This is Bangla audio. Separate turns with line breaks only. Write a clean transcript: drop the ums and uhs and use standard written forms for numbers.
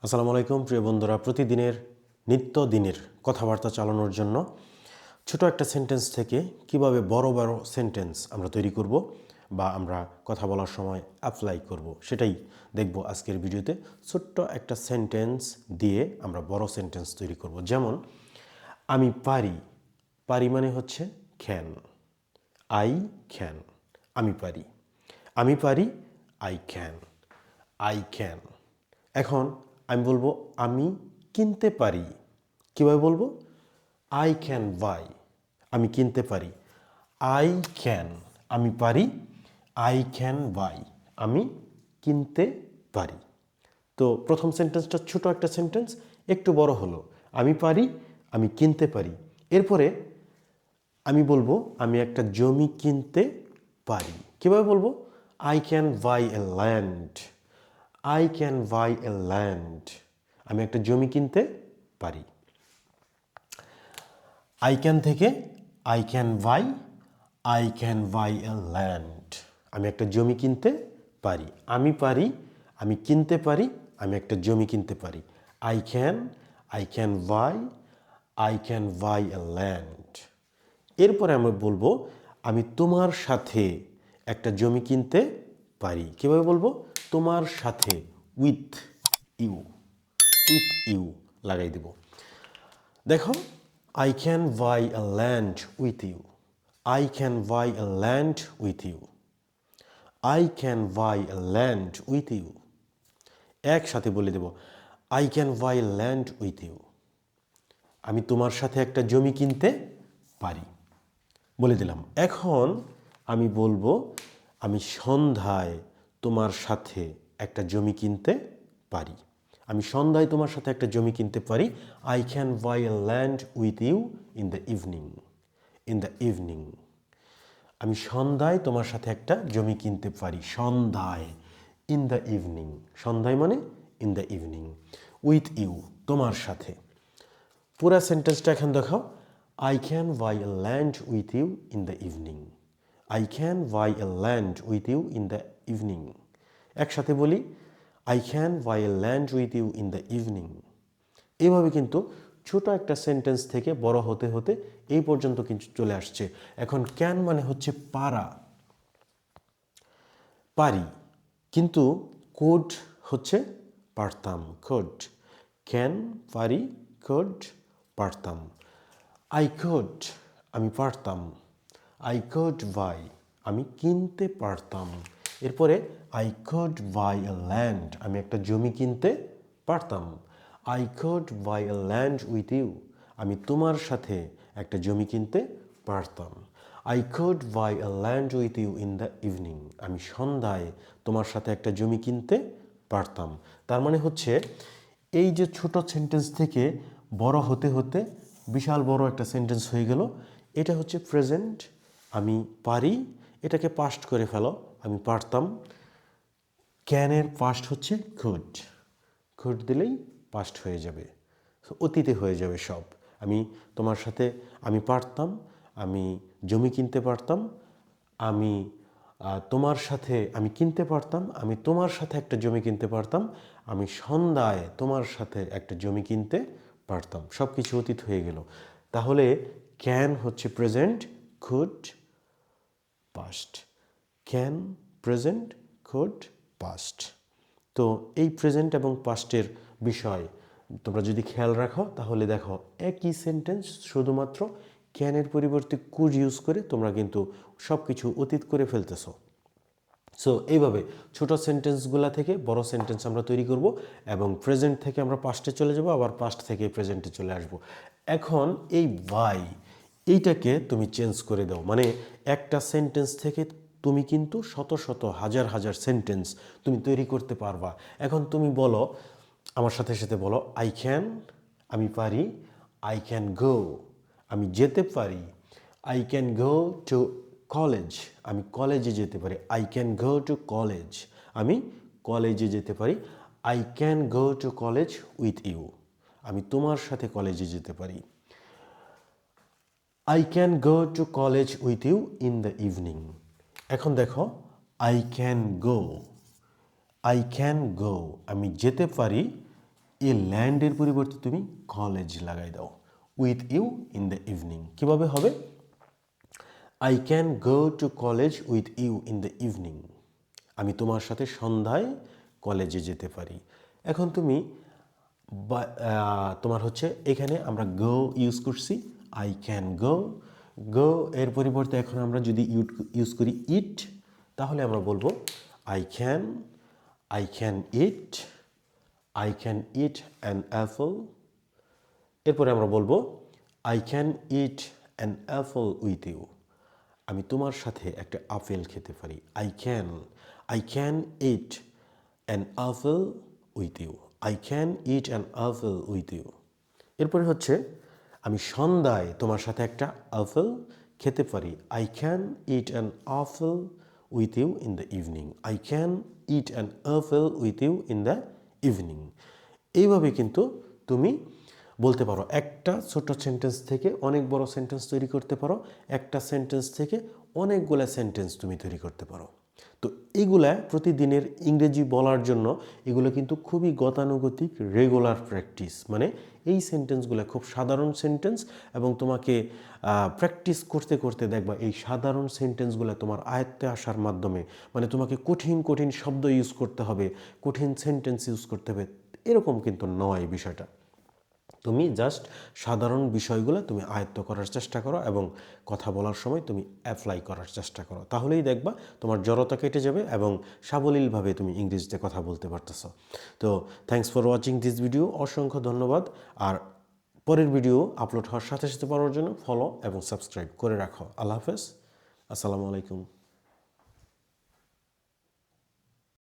আসসালামু আলাইকুম প্রিয় বন্ধুরা, প্রতিদিনের নিত্যদিনের কথাবার্তা চালানোর জন্য ছোট একটা সেন্টেন্স থেকে কিভাবে বড় বড় সেন্টেন্স আমরা তৈরি করব বা আমরা কথা বলার সময় অ্যাপ্লাই করব সেটাই দেখব আজকের ভিডিওতে। ছোট্ট একটা সেন্টেন্স দিয়ে আমরা বড় সেন্টেন্স তৈরি করব। যেমন আমি পারি, পারি মানে হচ্ছে ক্যান, আই ক্যান, আমি পারি, আমি পারি, আই ক্যান, আই ক্যান। এখন আমি বলবো আমি কিনতে পারি, কীভাবে বলবো? আই ক্যান বাই, আমি কিনতে পারি, আই ক্যান, আমি পারি, আই ক্যান বাই, আমি কিনতে পারি। তো প্রথম সেন্টেন্সটা ছোট একটা সেন্টেন্স, একটু বড় হলো, আমি পারি, আমি কিনতে পারি। এরপরে আমি বলবো আমি একটা জমি কিনতে পারি, কীভাবে বলবো? I can buy a land, I can buy a land, আমি একটা জমি কিনতে পারি। আই ক্যান থেকে I can by, I can buy a land, আমি একটা জমি কিনতে পারি। আমি পারি, আমি কিনতে পারি, আমি একটা জমি কিনতে পারি। I can by, I can buy a land. এরপরে আমরা বলবো আমি তোমার সাথে একটা জমি কিনতে পারি, কীভাবে বলবো? তোমার সাথে, উইথ ইউ, উইথ ইউ লাগাই দেব। দেখো, I can buy a land with you, I can buy a land with you, I can buy a land with you. একসাথে বলে দেব, I can buy land with you, আমি তোমার সাথে একটা জমি কিনতে পারি, বলে দিলাম। এখন আমি বলবো আমি সন্ধ্যায় তোমার সাথে একটা জমি কিনতে পারি, আমি সন্ধ্যায় তোমার সাথে একটা জমি কিনতে পারি। I can buy a land with you in the evening, in the evening, আমি সন্ধ্যায় তোমার সাথে একটা জমি কিনতে পারি, সন্ধ্যায়, ইন দ্য ইভিনিং, সন্ধ্যায় মানে in the evening, with you তোমার সাথে। পুরা সেন্টেন্সটা এখন দেখাও, I can buy a land with you in the evening, I can buy a land with you in the evening. একসাথে বলি, I can buy a land with you in the evening. এইভাবে কিন্তু ছোট একটা সেন্টেন্স থেকে বড় হতে হতে এই পর্যন্ত কিন্তু চলে আসছে। এখন ক্যান মানে হচ্ছে পারা, পারি, কিন্তু কোড হচ্ছে পারতাম, কোড। ক্যান পারি, কোড পারতাম। আই কোড, আমি পারতাম, আই কোড বাই, আমি কিনতে পারতাম। এরপরে I could buy a land, আমি একটা জমি কিনতে পারতাম। I could buy a land with you, আমি তোমার সাথে একটা জমি কিনতে পারতাম। I could buy a land with you in the evening, আমি সন্ধ্যায় তোমার সাথে একটা জমি কিনতে পারতাম। তার মানে হচ্ছে এই যে ছোট সেন্টেন্স থেকে বড় হতে হতে বিশাল বড় একটা সেন্টেন্স হয়ে গেল। এটা হচ্ছে প্রেজেন্ট, আমি পারি, এটাকে পাস্ট করে ফেলো, আমি পারতাম। ক্যানের পাস্ট হচ্ছে কুড, কুড দিলেই পাস্ট হয়ে যাবে, অতীতে হয়ে যাবে সব। আমি তোমার সাথে, আমি পারতাম, আমি জমি কিনতে পারতাম, আমি তোমার সাথে, আমি কিনতে পারতাম, আমি তোমার সাথে একটা জমি কিনতে পারতাম, আমি সন্ধ্যায় তোমার সাথে একটা জমি কিনতে পারতাম। সব কিছু অতীত হয়ে গেল। তাহলে ক্যান হচ্ছে present, could past, can present, could past. তো এই প্রেজেন্ট এবং পাস্টের বিষয় তোমরা যদি খেয়াল রাখো তাহলে দেখো একই সেন্টেন্স, শুধুমাত্র ক্যানের পরিবর্তে কুড ইউজ করে তোমরা কিন্তু সব কিছু অতীত করে ফেলতেছো। সো এইভাবে ছোট সেন্টেন্সগুলো থেকে বড় সেন্টেন্স আমরা তৈরি করব এবং প্রেজেন্ট থেকে আমরা পাস্টে চলে যাব, আবার পাস্ট থেকে প্রেজেন্টে চলে আসব। এখন এই বাই, এইটাকে তুমি চেঞ্জ করে দাও, মানে একটা সেন্টেন্স থেকে তুমি কিন্তু শত শত হাজার হাজার সেন্টেন্স তুমি তৈরি করতে পারবা। এখন তুমি বলো, আমার সাথে সাথে বলো, আই ক্যান, আমি পারি, আই ক্যান গো, আমি যেতে পারি, I can go to college, আমি কলেজে যেতে পারি, I can go to college, আমি কলেজে যেতে পারি। I can go to college with you, আমি তোমার সাথে কলেজে যেতে পারি। I can go to college with you in the evening. এখন দেখো, I can go, I can go, আমি যেতে পারি, এ ল্যান্ডের পরিবর্তে তুমি কলেজ লাগাই দাও। With you in the evening কীভাবে হবে? I can go to college with you in the evening. আমি তোমার সাথে সন্ধ্যায় কলেজে যেতে পারি। এখন তুমি তোমার হচ্ছে এখানে আমরা গো ইউজ করছি, আই ক্যান গো। গো এর পরিবর্তে এখন আমরা যদি ইউজ করি ইট, তাহলে আমরা বলবো I can eat, I can eat an apple. এরপরে আমরা বলবো I can eat an apple with you. আমি তোমার সাথে একটা আপেল খেতে পারি। I can eat an apple with you, I can eat an apple with you. এরপরে হচ্ছে আমি সন্ধ্যায় তোমার সাথে একটা আপেল খেতে পারি। I can eat an apple with you in the evening, I can eat an apple with you in the evening. এইভাবে কিন্তু তুমি বলতে পারো। একটা ছোট সেন্টেন্স থেকে অনেক বড় সেন্টেন্স তৈরি করতে পারো, একটা সেন্টেন্স থেকে অনেকগুলো সেন্টেন্স তুমি তৈরি করতে পারো। তো এগুলা প্রতিদিনের ইংরেজি বলার জন্য এগুলো কিন্তু খুবই গতানুগতিক রেগুলার প্র্যাকটিস। মানে এই সেন্টেন্সগুলো খুব সাধারণ সেন্টেন্স এবং তোমাকে প্র্যাকটিস করতে করতে দেখবা এই সাধারণ সেন্টেন্সগুলো তোমার আয়ত্তে আসার মাধ্যমে, মানে তোমাকে কঠিন কঠিন শব্দ ইউজ করতে হবে, কঠিন সেন্টেন্স ইউজ করতে হবে, এরকম কিন্তু নয় বিষয়টা। তুমি জাস্ট সাধারণ বিষয়গুলো তুমি আয়ত্ত করার চেষ্টা করো এবং কথা বলার সময় তুমি অ্যাপ্লাই করার চেষ্টা করো, তাহলেই দেখবা তোমার জড়তা কেটে যাবে এবং সাবলীলভাবে তুমি ইংরেজিতে কথা বলতে পারতেছো। তো thanks for watching this video, অসংখ্য ধন্যবাদ। আর পরের ভিডিও আপলোড হওয়ার সাথে সাথে পাওয়ার জন্য ফলো এবং সাবস্ক্রাইব করে রাখো। আল্লাহ হাফেজ, আসসালামু আলাইকুম।